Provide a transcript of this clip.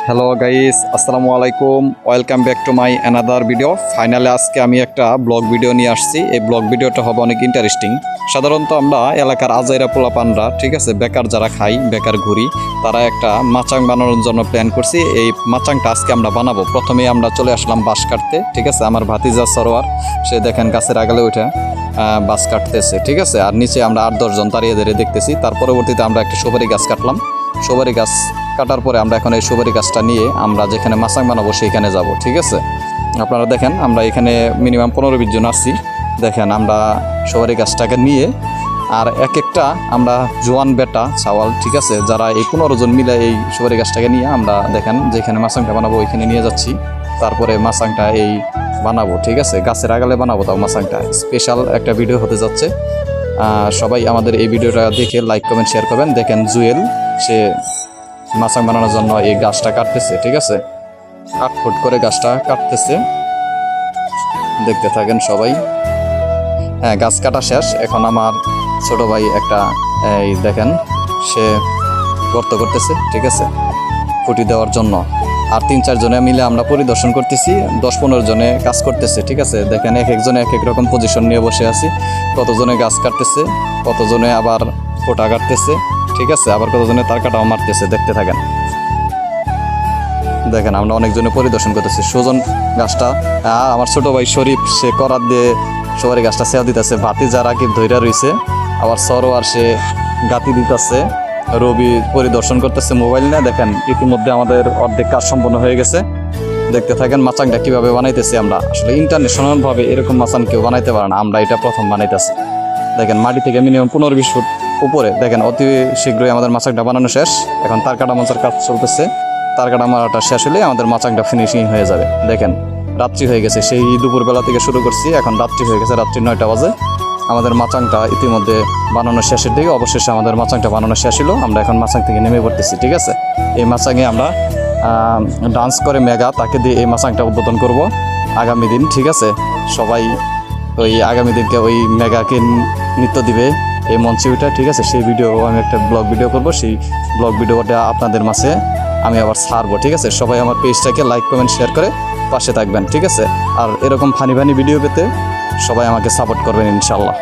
Hello guys, আসসালামু আলাইকুম। Welcome back to my another video. Finally আজকে আমি একটা ব্লগ ভিডিও নিয়ে আসছি। এই ব্লগ ভিডিওটা হবে অনেক ইন্টারেস্টিং। সাধারণত আমরা এলাকার আজাইরা পোলাপানরা, ঠিক আছে, বেকার যারা খাই, বেকার ঘুরি, তারা একটা মাচাং বানানোর জন্য প্ল্যান করছি। এই মাচাংটা আজকে আমরা বানাবো। প্রথমেই আমরা চলে আসলাম বাঁশ কাটতে, ঠিক আছে। আমার ভাতিজা সরোয়ার, সে দেখেন গাছের আগালে উঠে বাঁশ কাটতেছে, ঠিক আছে। আর নিচে আমরা 8-10 জন দাঁড়িয়ে দাঁড়িয়ে দেখতেছি। তার পরবর্তীতে আমরা একটা সুপারি গাছ কাটলাম। সুপারি গাছ কাটার পরে আমরা এখন এই সুপারি গাছটা নিয়ে আমরা যেখানে মাচাং বানাবো সেইখানে যাব, ঠিক আছে। আপনারা দেখেন আমরা এখানে মিনিমাম 15-20 জন আসছি। দেখেন আমরা সুপারি গাছটাকে নিয়ে আর এক একটা আমরা জোয়ান বেটা চাওয়াল, ঠিক আছে, যারা এই 15 জন মিলে এই সুপারি গাছটাকে নিয়ে আমরা দেখেন যেখানে মাচাংটা বানাবো ওইখানে নিয়ে যাচ্ছি। তারপরে মাচাংটা এই বানাবো, ঠিক আছে, গাছের আগালে বানাবো। তাও মাচাংটা স্পেশাল একটা ভিডিও হতে যাচ্ছে। সবাই আমাদের এই ভিডিওটা দেখে লাইক কমেন্ট শেয়ার করবেন। দেখেন জুয়েল, সে মাচাং বানানোর জন্য এই গাছটা কাটতেছে, ঠিক আছে। কাটফুট করে গাছটা কাটতেছে, দেখতে থাকেন সবাই। হ্যাঁ, গাছ কাটা শেষ। এখন আমার ছোট ভাই একটা এই দেখেন সে গর্ত করতেছে, ঠিক আছে, খুঁটি দেওয়ার জন্য। আর 3-4 জনে মিলে আমরা পরিদর্শন করতেছি। 10-15 জনে কাজ করতেছে, ঠিক আছে। দেখেন এক একজনে এক এক রকম পজিশন নিয়ে বসে আছি। কতজনে গাছ কাটতেছে, কতজনে আবার ফোঁটা কাটতেছে, ঠিক আছে, আবার কতজনে তার কাটাও মারতেছে। দেখতে থাকেন। দেখেন আমরা অনেকজনে পরিদর্শন করতেছি। সুজন গাছটা, আমার ছোট ভাই শরীফ, সে করাত দিয়ে সবারই গাছটা সেয়া দিতেছে। ভাতি যারা কি ধৈর্য রয়েছে, আবার সরোয়ার সে গাতি দিতেছে। রবি পরিদর্শন করতেছে মোবাইল নিয়ে। দেখেন ইতিমধ্যে আমাদের অর্ধেক কাজ সম্পন্ন হয়ে গেছে। দেখতে থাকেন মাচাংটা কিভাবে বানাইতেছি আমরা। আসলে ইন্টারন্যাশনাল ভাবে এরকম মাচাং কেউ বানাইতে পারে না, আমরা এটা প্রথম বানাইতেছি। দেখেন মাটি থেকে মিনিমাম 15-20 ফুট উপরে। দেখেন অতি শীঘ্রই আমাদের মাচাংটা বানানো শেষ। এখন তার কাটা মাচার কাজ চলতেছে। তার কাটা মারাটা শেষ হলে আমাদের মাচাংটা ফিনিশিং হয়ে যাবে। দেখেন রাত্রি হয়ে গেছে, সেই দুপুরবেলা থেকে শুরু করছি, এখন রাত্রি হয়ে গেছে, রাত্রি 9টা বাজে। আমাদের মাচাংটা ইতিমধ্যে বানানো শেষের দিকে। অবশেষে আমাদের মাচাংটা বানানো শেষ হলো। আমরা এখন মাচাং থেকে নেমে পড়তেছি, ঠিক আছে। এই মাচাঙে আমরা ডান্স করে মেগা, তাকে দিয়ে এই মাচাংটা উদ্বোধন করব আগামী দিন, ঠিক আছে। সবাই ওই আগামী দিনকে ওই মেগাকে নৃত্য দিবে এই মঞ্চে ওইটা, ঠিক আছে। সেই ভিডিও আমি একটা ব্লগ ভিডিও করব। সেই ব্লগ ভিডিওটা আপনাদের মাঝে আমি আবার ছাড়বো, ঠিক আছে। সবাই আমার পেজটাকে লাইক কমেন্ট শেয়ার করে পাশে থাকবেন, ঠিক আছে। আর এরকম ফানি ভিডিও পেতে সবাই আমাকে সাপোর্ট করবেন ইনশাল্লাহ।